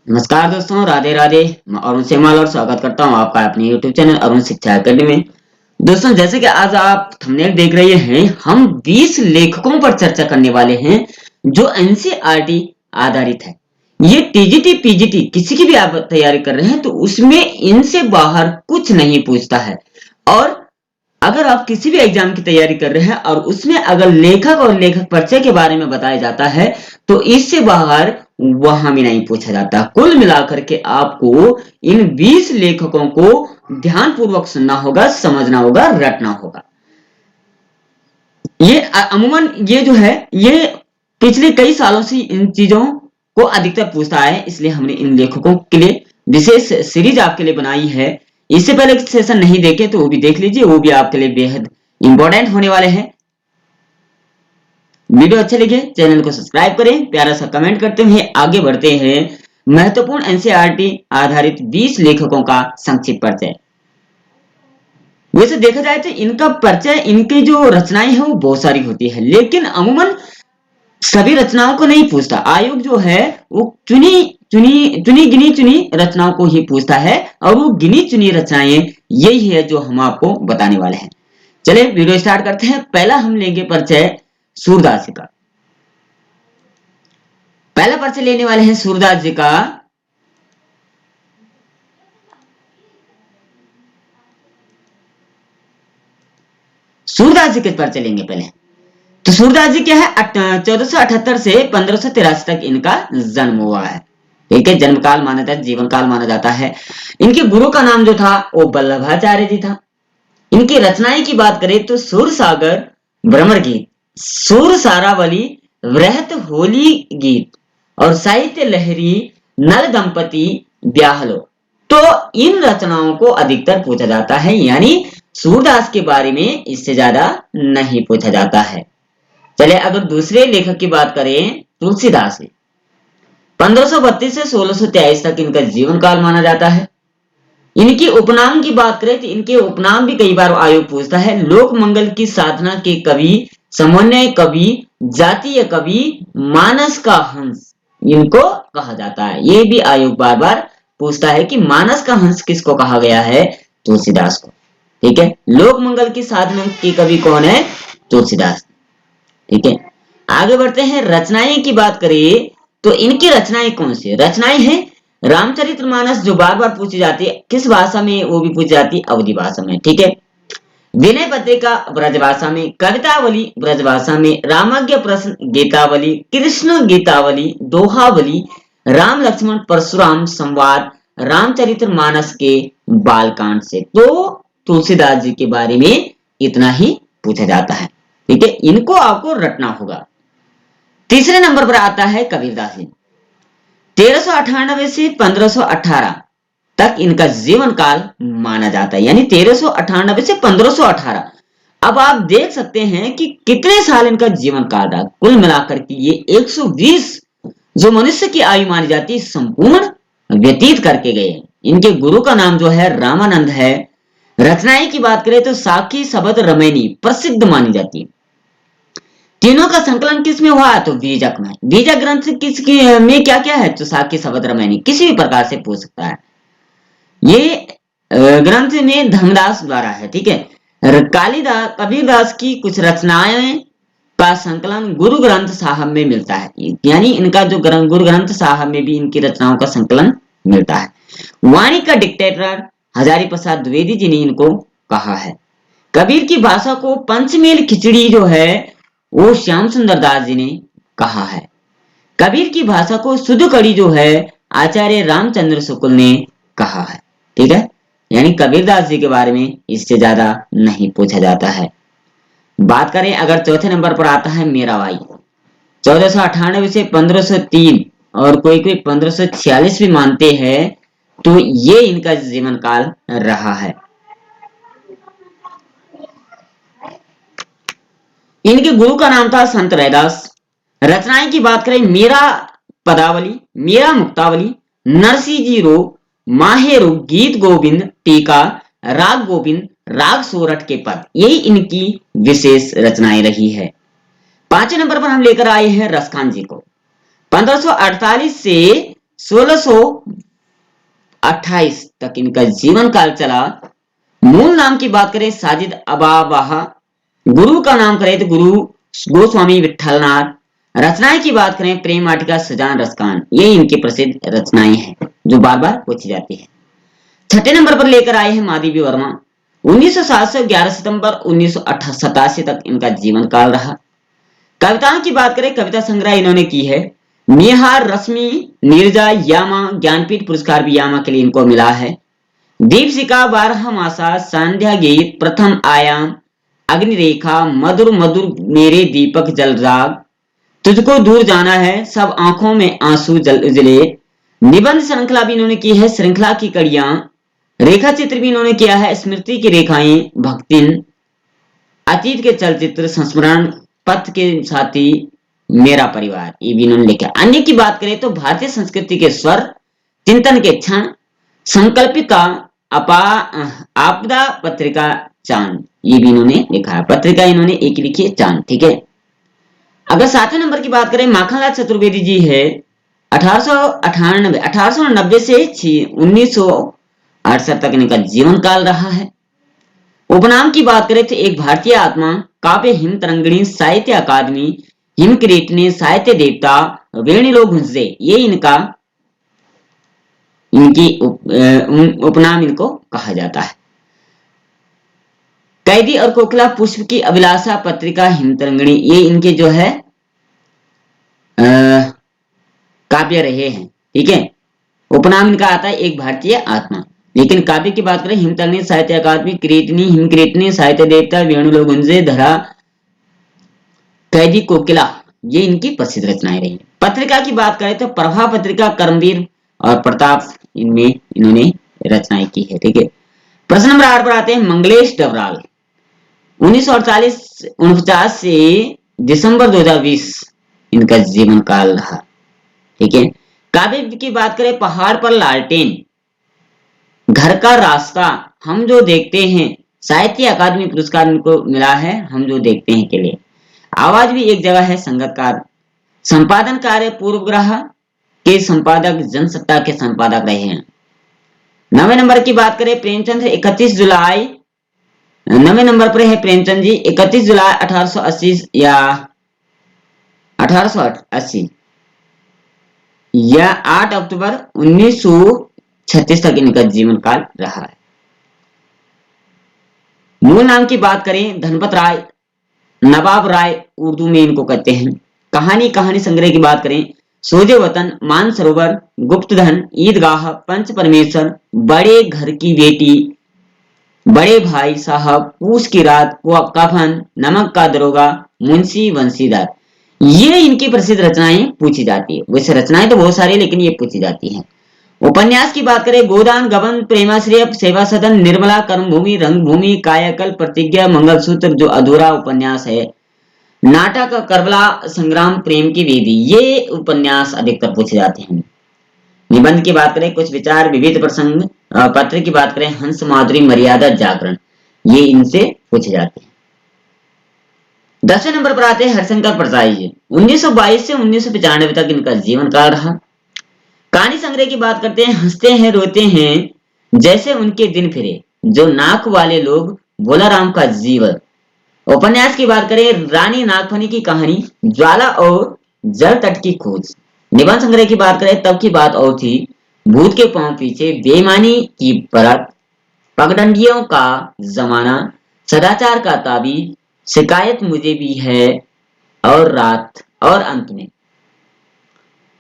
नमस्कार दोस्तों, राधे राधे। मैं अरुण सेमाल और स्वागत करता हूं आपका अपने YouTube चैनल अरुण शिक्षा अकेडमी में। दोस्तों, जैसे कि आज आप थंबनेल देख रहे हैं, हम 20 लेखकों पर चर्चा करने वाले हैं जो एनसीईआरटी आधारित है। ये टीजीटी पीजीटी किसी की भी आप तैयारी कर रहे हैं तो उसमें इनसे बाहर कुछ नहीं पूछता है। और अगर आप किसी भी एग्जाम की तैयारी कर रहे हैं और उसमें अगर लेखक और लेखक परिचय के बारे में बताया जाता है तो इससे बाहर वहां भी नहीं पूछा जाता। कुल मिलाकर के आपको इन 20 लेखकों को ध्यानपूर्वक सुनना होगा, समझना होगा, रटना होगा। ये अमूमन ये जो है ये पिछले कई सालों से इन चीजों को अधिकतर पूछता है, इसलिए हमने इन लेखकों के लिए विशेष सीरीज आपके लिए बनाई है। इससे पहले सेशन नहीं देखे तो वो भी देख लीजिए, वो भी आपके लिए बेहद इंपॉर्टेंट होने वाले हैं। वीडियो अच्छे लगे चैनल को सब्सक्राइब करें, प्यारा सा कमेंट करते हुए आगे बढ़ते हैं। महत्वपूर्ण एनसीईआरटी आधारित 20 लेखकों का संक्षिप्त परिचय। वैसे देखा जाए तो इनका परिचय, इनकी जो रचनाएं हैं वो बहुत सारी होती है, लेकिन अमूमन सभी रचनाओं को नहीं पूछता। आयोग जो है वो चुनी रचनाओं को ही पूछता है और वो गिनी चुनी रचनाएं यही है जो हम आपको बताने वाले हैं। चलिए वीडियो स्टार्ट करते हैं। पहला हम लेंगे परिचय सूरदास जी का। पहला परिचय लेने वाले हैं सूरदास जी का। सूरदास जी के परिचय लेंगे पहले। तो सूरदास जी क्या है, 1478 से 1583 तक इनका जन्म हुआ है। ठीक है, जन्म काल माना जाता है, जीवन काल माना जाता है। इनके गुरु का नाम जो था वो वल्लभाचार्य जी था। इनकी रचनाएं की बात करें तो सूर सागर, भ्रमर गीत, सूर सारावली, वृहत होली गीत और साहित्य लहरी, नल दंपति, ब्याहलो। तो इन रचनाओं को अधिकतर पूछा जाता है, यानी सूरदास के बारे में इससे ज्यादा नहीं पूछा जाता है। चलिए अगर दूसरे लेखक की बात करें, तुलसीदास जी, 1532 से 1623 तक इनका जीवन काल माना जाता है। इनकी उपनाम की बात करें तो इनके उपनाम भी कई बार आयोग पूछता है। लोक मंगल की साधना के कवि, समन्वय कवि, जातीय कवि, मानस का हंस इनको कहा जाता है। ये भी आयोग बार बार पूछता है कि मानस का हंस किसको कहा गया है, तुलसीदास को। ठीक है, लोक मंगल की साधना के कवि कौन है, तुलसीदास। ठीक है, आगे बढ़ते हैं। रचनाएं की बात करें तो इनकी रचनाएं कौन सी रचनाएं हैं, रामचरितमानस जो बार बार पूछी जाती है, किस भाषा में वो भी पूछी जाती है, अवधी भाषा में। ठीक है, विनय पत्रिका ब्रजभाषा में, कवितावली ब्रजभाषा में, रामाज्ञ प्रश्न गीतावली, कृष्ण गीतावली, दोहावली, राम लक्ष्मण परशुराम संवाद, रामचरितमानस के बालकांड से। तो तुलसीदास जी के बारे में इतना ही पूछा जाता है। ठीक है, इनको आपको रटना होगा। तीसरे नंबर पर आता है कबीरदास जी। 1398 से 1518 तक इनका जीवन काल माना जाता है, यानी 1398 से 1518। अब आप देख सकते हैं कि कितने साल इनका जीवन काल रहा। कुल मिलाकर के ये 120 जो मनुष्य की आयु मानी जाती है संपूर्ण व्यतीत करके गए। इनके गुरु का नाम जो है रामानंद है। रचनाएं की बात करें तो साखी, शबद, रमैनी प्रसिद्ध मानी जाती है। तीनों का संकलन किस में हुआ, तो बीजक में। बीजक ग्रंथ किसकी में क्या क्या है, तो साखी, शबद, रमैनी किसी भी प्रकार से पूछ सकता है। ये ग्रंथ में धर्मदास द्वारा है। ठीक है, कालिदास, कबीरदास की कुछ रचनाएं का संकलन गुरु ग्रंथ साहब में मिलता है, यानी इनका जो गुरु ग्रंथ साहब में भी इनकी रचनाओं का संकलन मिलता है। वाणी का डिक्टेटर हजारी प्रसाद द्विवेदी जी ने इनको कहा है। कबीर की भाषा को पंचमेल खिचड़ी जो है वो श्याम सुंदर दास जी ने कहा है। कबीर की भाषा को शुद्ध कड़ी जो है आचार्य रामचंद्र शुक्ल ने कहा है। ठीक है, यानी कबीरदास जी के बारे में इससे ज्यादा नहीं पूछा जाता है। बात करें अगर चौथे नंबर पर आता है मीराबाई, 1498 से 1503 और कोई कोई 1546 भी मानते हैं, तो ये इनका जीवन काल रहा है। इनके गुरु का नाम था संत रैदास। रचनाएं की बात करें, मीरा पदावली, मीरा मुक्तावली, नरसी जी रो, माहेरू, गीत गोविंद, टीका, राग गोविंद, राग सोरठ के पद, यही इनकी विशेष रचनाएं रही है। पांचवें नंबर पर हम लेकर आए हैं रसखान जी को। 1548 से 1628 तक इनका जीवन काल चला। मूल नाम की बात करें साजिद अबाबाहा, गुरु का नाम करें तो गुरु गोस्वामी विठलनाथ। रचनाएं की बात करें प्रेम वाटिका, सजान, रसकान, ये इनकी प्रसिद्ध रचनाएं हैं जो बार बार पूछी जाती है। छठे नंबर पर लेकर आए हैं महादेवी वर्मा। 1907 से 11 सितंबर 1987 तक इनका जीवन काल रहा। कविताओं की बात करें कविता संग्रह इन्होंने की है निहार, रश्मि, नीरजा, यामा, ज्ञानपीठ पुरस्कार भी यामा के लिए इनको मिला है। दीपशिखा, बारहमासा, संध्या गीत, प्रथम आयाम, अग्निरेखा, मधुर मधुर मेरे दीपक जल राग, तुझको दूर जाना है, सब आंखों में आंसू जल उजले। निबंध श्रृंखला भी इन्होंने की है श्रृंखला की कड़ियां। रेखा चित्र भी इन्होंने किया है स्मृति की रेखाएं, भक्तिन, अतीत के चलचित्र, संस्मरण, पथ के साथी, मेरा परिवार, ये भी इन्होंने लिखा। अन्य की बात करें तो भारतीय संस्कृति के स्वर, चिंतन के क्षण, संकल्पिका, आपदा पत्रिका, चांद, ये भी इन्होंने लिखा है। पत्रिका इन्होंने एक लिखी है चांद, ठीक है। अगर 7वें नंबर की बात करें माखनलाल चतुर्वेदी जी है 1890 से 1968 तक इनका जीवन काल रहा है। उपनाम की बात करें तो एक भारतीय आत्मा, काव्य हिम तरंगिणी, साहित्य अकादमी, हिम किरीटनी, साहित्य देवता, वेणुलोक घुंसे, ये इनकी उपनाम इनको कहा जाता है। कैदी और कोकिला, पुष्प की अभिलाषा, पत्रिका, हिमतरंगिणी, ये इनके जो है काव्य रहे हैं, ठीक है। उपनाम इनका आता है एक भारतीय आत्मा। लेकिन काव्य की बात करें हिमतरंगिणी, साहित्य अकादमी, किरीटनी, हिम किरीटनी, साहित्य देवता, वेणुलोक घुंसे, धरा, कैदी, कोकिला, ये इनकी प्रसिद्ध रचनाएं रही। पत्रिका की बात करें तो प्रभा पत्रिका, कर्मवीर और प्रताप, इनमें इन्होंने रचनाएं की है, ठीक है। प्रश्न नंबर 8 पर आते हैं मंगलेश डबराल। 1949 से दिसंबर 2020 इनका जीवन काल रहा, ठीक है। काव्य की बात करें पहाड़ पर लालटेन, घर का रास्ता, हम जो देखते हैं, साहित्य अकादमी पुरस्कार इनको मिला है हम जो देखते हैं के लिए। आवाज भी एक जगह है, संगतकार। संपादन कार्य पूर्वग्रह के संपादक, जनसत्ता के संपादक रहे हैं। 9वें नंबर की बात करें प्रेमचंद, 31 जुलाई 9वें नंबर पर है प्रेमचंद जी, 31 जुलाई 1880 या 1880 या 8 अक्टूबर 1936 तक इनका जीवन काल रहा है। मूल नाम की बात करें धनपत राय, नवाब राय उर्दू में इनको कहते हैं। कहानी संग्रह की बात करें सोजे वतन, मानसरोवर, गुप्तधन, ईदगाह, पंच परमेश्वर, बड़े घर की बेटी, बड़े भाई साहब, पूस की रात, कफन, नमक का दरोगा, मुंशी बंसीदार, ये इनकी प्रसिद्ध रचनाएं पूछी जाती है। वैसे रचनाएं तो बहुत सारी लेकिन ये पूछी जाती हैं। उपन्यास की बात करें गोदान, गबन, प्रेमाश्रय, सेवा सदन, निर्मला, कर्मभूमि, रंगभूमि, कायाकल्प, प्रतिज्ञा, मंगलसूत्र जो अधूरा उपन्यास है, नाटक, करबला संग्राम, प्रेम की वेदी, ये उपन्यास अधिकतर पूछे जाते हैं। निबंध की बात करें कुछ विचार, विविध प्रसंग, पत्र की बात करें हंस, माधुरी, मर्यादा, जागरण, ये इनसे पूछे जाते हैं। 10वें नंबर पर आते हैं हरिशंकर परसाई जी। 1922 से 1995 तक इनका जीवन काल रहा। कहानी संग्रह की बात करते हैं हंसते हैं रोते हैं जैसे उनके दिन फिरे, जो नाक वाले लोग, बोलाराम का जीवन। उपन्यास की बात करें रानी नागफनी की कहानी, ज्वाला और जल तट की खोज। निबंध संग्रह की बात करें तब की बात और थी, भूत के पांव पीछे, बेईमानी की परत, पगडंडियों का जमाना, सदाचार का ताबीज, शिकायत मुझे भी है, और रात, और अंत में।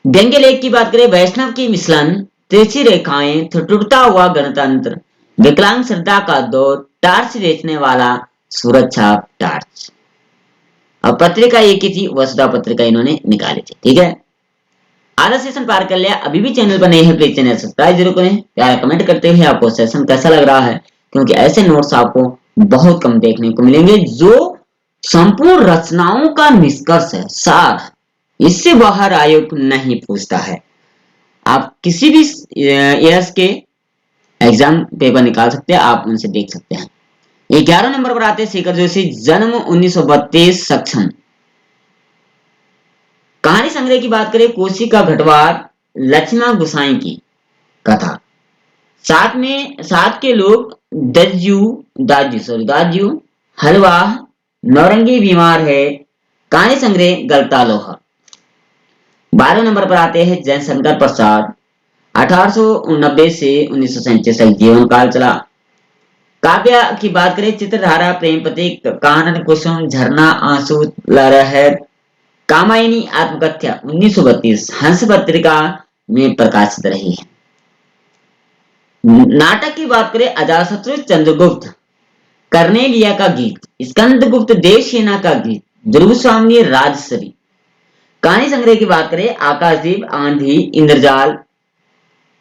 व्यंग्य लेख की बात करें वैष्णव की मिश्रण, तिरछी रेखाएं, टूटता हुआ गणतंत्र, विकलांग श्रद्धा का दौर, टार्च बेचने वाला, सूरज छाप टार्च। अब पत्रिका एक ही थी, वसुधा पत्रिका इन्होंने निकाली थी, ठीक है। आधा सेशन पार कर लिया। अभी भी चैनल पर नए हैं प्लीज चैनल सब्सक्राइब जरूर करें। प्यारा कमेंट करते हुए आपको सेशन कैसा लग रहा है, क्योंकि ऐसे नोट्स आपको बहुत कम देखने को मिलेंगे जो संपूर्ण रचनाओं का निष्कर्ष है, सार, इससे बाहर आयोग नहीं पूछता है। आप किसी भी ईयर्स के एग्जाम पेपर निकाल सकते हैं, आप उनसे देख सकते हैं। 11 नंबर पर आते हैं शेखर जोशी, जन्म 1932, सक्षम। कहानी संग्रह की बात करें कोशी का घटवार, लक्ष्मण गोसाई की कथा। साथ के लोग दाजू हलवा, नौरंगी बीमार है, कहानी संग्रह गलता लोहा। 12 नंबर पर आते हैं जयशंकर प्रसाद। 1890 से 1937 तक जीवन काल चला। काव्य की बात करें, चित्रधारा, प्रेम प्रतीक, कानन कुसुम, झरना, आंसू, लहर, कामायनी, आत्मकथ्य 1932 हंस पत्रिका में प्रकाशित रही है। नाटक की बात करें, अजातशत्रु, चंद्रगुप्त, कर्नेलिया का गीत, स्कंदगुप्त, देवसेना का गीत, ध्रुव स्वामी, राजश्री। कहानी संग्रह की बात करें, आकाशदीप, आंधी, इंद्रजाल,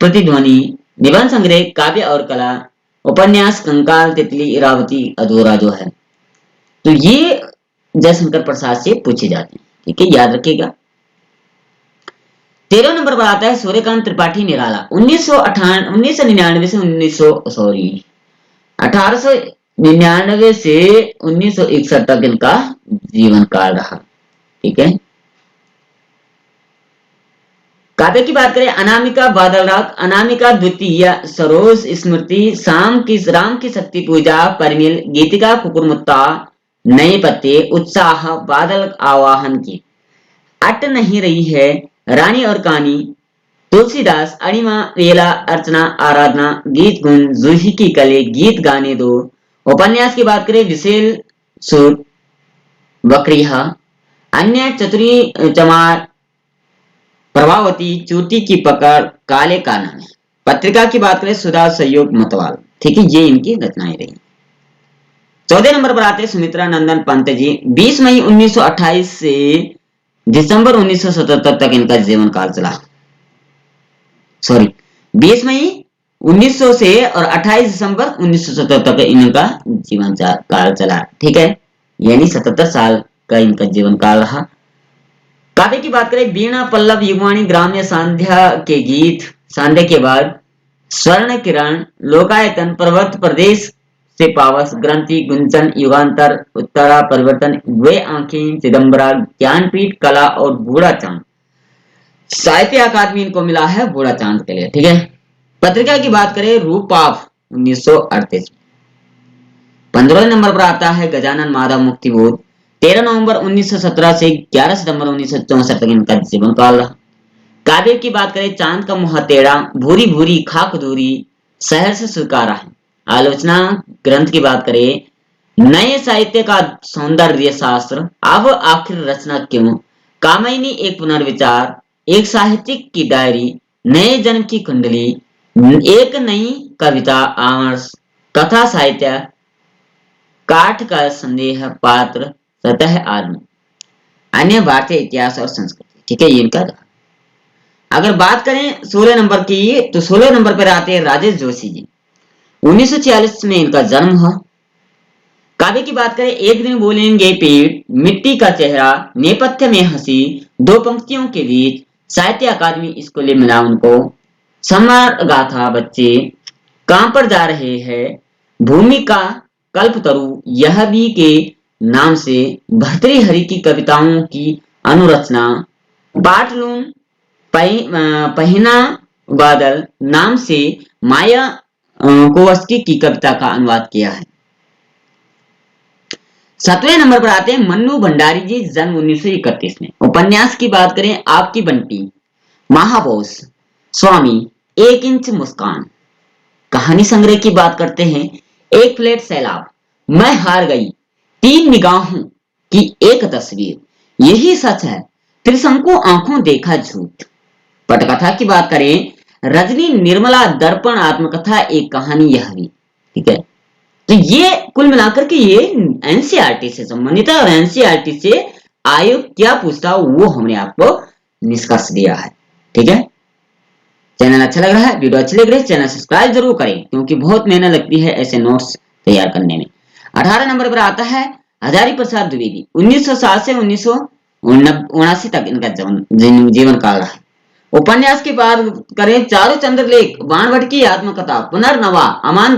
प्रतिध्वनि। निबंध संग्रह, काव्य और कला, उपन्यास, कंकाल, तितली, इरावती, अधूरा जो है। तो ये जयशंकर प्रसाद से पूछे जाते हैं, ठीक है, याद रखिएगा। 13 नंबर पर आता है सूर्यकांत त्रिपाठी निराला। 1999 से 1899 से 1961 तक इनका जीवन काल रहा, ठीक है। काव्य की बात करें, अनामिका, बादल राग, अनामिका द्वितीय, सरोज स्मृति, राम की शक्ति पूजा, परिमिल, गीतिका, कुकुरमुत्ता, नए पत्ते, उत्साह, बादल आवाहन की, अट नहीं रही है, रानी और कहानी, तुलसीदास, अणिमा, रेला, अर्चना, आराधना, गीत गुण, जूही की कले, गीत गाने दो। उपन्यास की बात करें, विशेल सूट, बकरिया, अन्य, चतुरी चमार, प्रभावती, चूटी की पकड़, काले का नाम। पत्रिका की बात करें, सुधा, सहयोग, मतवाल, ठीक है, ये इनकी रचनाएं रही। 14 नंबर पर आते हैं सुमित्रा नंदन पंत जी। 20 मई 1928 से दिसंबर 1977 तक इनका जीवन काल चला। 20 मई 1900 से और 28 दिसंबर 1977 तक इनका जीवन काल चला, ठीक है, यानी 77 साल का इनका जीवन काल रहा। काव्य की बात करें, वीणा, पल्लव, युगवाणी, ग्राम्य, सांध्या के गीत, सांध्या के बाद स्वर्ण किरण, लोकायतन, पर्वत प्रदेश से पावस, ग्रंथि, गुंजन, युगांतर, उत्तरा, परिवर्तन, वे आंखें, चिदम्बरा, ज्ञानपीठ, कला और बूढ़ा चांद। साहित्य अकादमी इनको मिला है बूढ़ा चांद के लिए, ठीक है। पत्रिका की बात करें, रूपाफ 1938। 15 नंबर पर आता है गजानन माधव मुक्तिबोध। 13 नवंबर 1917 से 11 सितंबर 1964 तक इनका जीवन काल रहा। काव्य की बात करें, चांद का मुंह टेढ़ा, भूरी भूरी खाक दूरी, शहर से स्वीकारा है। आलोचना ग्रंथ की बात करें, नए साहित्य का सौंदर्य शास्त्र, अब आखिर रचना क्यों, कामायनी, एक पुनर्विचार, एक साहित्यिक की डायरी, नए जन्म की कुंडली, एक नई कविता, आमर्श, कथा साहित्य, काठ का संदेह, पात्र, सतह आदमी, अन्य भारतीय इतिहास और संस्कृति, ठीक है, ये इनका था। अगर बात करें 16 नंबर की, तो 16 नंबर पर आते हैं राजेश जोशी जी। 1946 में इनका जन्म हुआ। काव्य की बात करें, एक दिन बोलेंगे पेड़, मिट्टी का चेहरा, नेपथ्य में हंसी, दो पंक्तियों के बीच, साहित्य अकादमी स्कूल मिला उनको, समर गाथा, बच्चे, कहां पर जा रहे हैं, भूमिका, कल्पतरु, यह भी के नाम से, भर्तृहरि की कविताओं की अनुरचना, पाटलून, पहिना बादल नाम से माया कोवस्की की कविता का अनुवाद किया है। 7वें नंबर पर आते हैं मन्नू भंडारी जी, जन्म 1931 में। उपन्यास की बात करें, आपकी बंटी, महाबोस, स्वामी, 1 इंच मुस्कान। कहानी संग्रह की बात करते हैं, एक फ्लैट सैलाब, मैं हार गई, 3 निगाहों की एक तस्वीर, यही सच है, त्रिशंकु आंखों देखा झूठ। पटकथा की बात करें, रजनी, निर्मला, दर्पण, आत्मकथा, एक कहानी, यह भी, ठीक है। तो ये कुल मिलाकर के ये एनसीईआरटी से संबंधित है और एनसीईआरटी से आयोग क्या पूछता है वो हमने आपको निष्कर्ष दिया है, ठीक है। चैनल अच्छा लग रहा है, वीडियो अच्छी लग रही है, चैनल सब्सक्राइब जरूर करें, क्योंकि बहुत मेहनत लगती है ऐसे नोट्स तैयार करने में। 18 नंबर पर आता है हजारी प्रसाद द्विवेदी। 1907 से 1979 तक इनका जीवन काल रहा। उपन्यास की बात करें, चारू चंद्र लेख, बाणभट्ट की आत्मकथा, पुनर्नवा, अनाम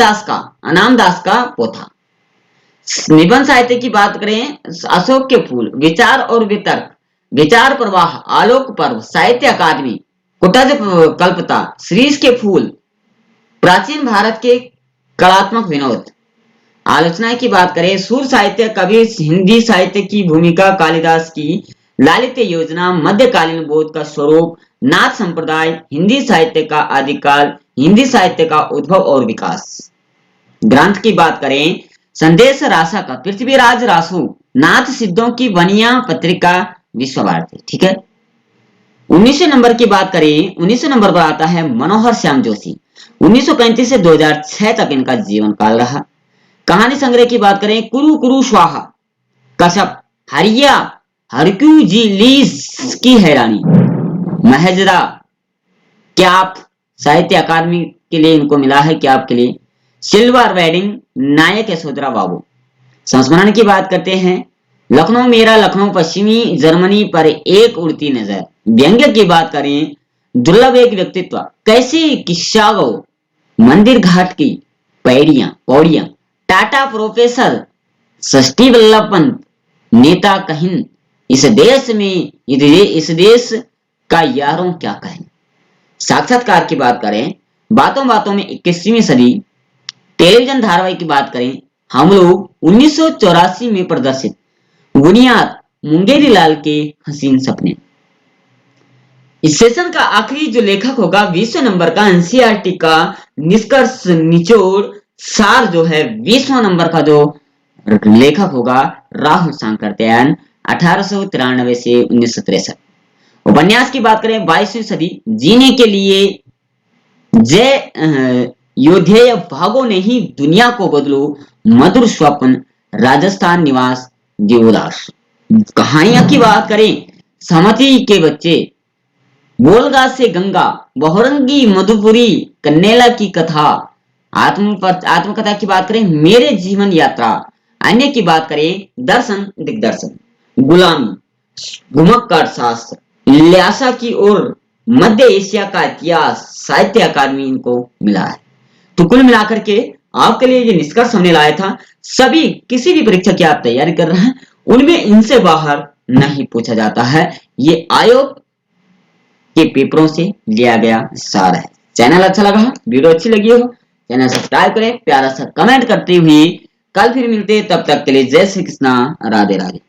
दास का पोथा। निबंध साहित्य की बात करें, अशोक के फूल, विचार और वितर्क, विचार प्रवाह, आलोक पर्व, साहित्य अकादमी, कुटज कल्पता, शीरीष के फूल, प्राचीन भारत के कलात्मक विनोद। आलोचना की बात करें, सुर साहित्य, कवि, हिंदी साहित्य की भूमिका, कालिदास की लालित्य योजना, मध्यकालीन बोध का स्वरूप, नाथ संप्रदाय, हिंदी साहित्य का आदिकाल, हिंदी साहित्य का उद्भव और विकास। ग्रंथ की बात करें, संदेश रासा का पृथ्वीराज रासु, नाथ सिद्धों की बनिया पत्रिका, विश्व भारती। ठीक है। 19 नंबर की बात करें, 19 नंबर पर आता है मनोहर श्याम जोशी। 1935 से 2006 तक इनका जीवन काल रहा। कहानी संग्रह की बात करें, कुरु कुरु स्वाहा, कश्यप, हरिया, हरक्यूजिलीस की हैरानी, महजदा, क्याप, साहित्य अकादमी के लिए इनको मिला है, क्याप के लिए, सिल्वर वेडिंग, नायक यशोधरा बाबू। संस्मरण की बात करते हैं, लखनऊ मेरा लखनऊ, पश्चिमी जर्मनी पर एक उड़ती नजर। व्यंग्य की बात करें, दुर्लभ एक व्यक्तित्व, कैसी किस्सा गो, मंदिर घाट की पौड़ियां, टाटा प्रोफेसर, षष्ठी वल्लभ पंत, नेता कहिन, इस देश में इस देश का यारों क्या कहें। साक्षात्कार की बात करें, बातों बातों में 21वीं सदी। टेलीविजन धारावाहिक की बात करें, हम लोग 1984 में प्रदर्शित, बुनियाद, मुंगेरी लाल के हसीन सपने। इस सेशन का आखिरी जो लेखक होगा 20 नंबर का एनसीईआरटी का निष्कर्ष निचोड़ सार जो है 20वां नंबर का जो लेखक होगा राहुल सांकृत्यायन, 1893 से 1963। उपन्यास की बात करें, 22वीं सदी, जीने के लिए जय योधेय भागो नहीं दुनिया को बदलो, मधुर स्वप्न, राजस्थान निवास, देवदास। कहानियां की बात करें, समति के बच्चे, बोलगा से गंगा, बहुरंगी मधुपुरी, कन्नेला की कथा। आत्मकथा की बात करें, मेरे जीवन यात्रा। अन्य की बात करें, दर्शन दिग्दर्शन, गुलामी, घुमक्कड़ शास्त्र, ल्यासा की ओर, मध्य एशिया का इतिहास, साहित्य अकादमी इनको मिला है। तो कुल मिलाकर के आपके लिए ये निष्कर्ष हमने लाया था। सभी किसी भी परीक्षा की आप तैयारी कर रहे हैं उनमें इनसे बाहर नहीं पूछा जाता है। ये आयोग के पेपरों से लिया गया सार है। चैनल अच्छा लगा, वीडियो अच्छी लगी हो, चैनल सब्सक्राइब करें, प्यारा सा कमेंट करते हुए कल फिर मिलते, तब तक के लिए जय श्री कृष्णा, राधे राधे।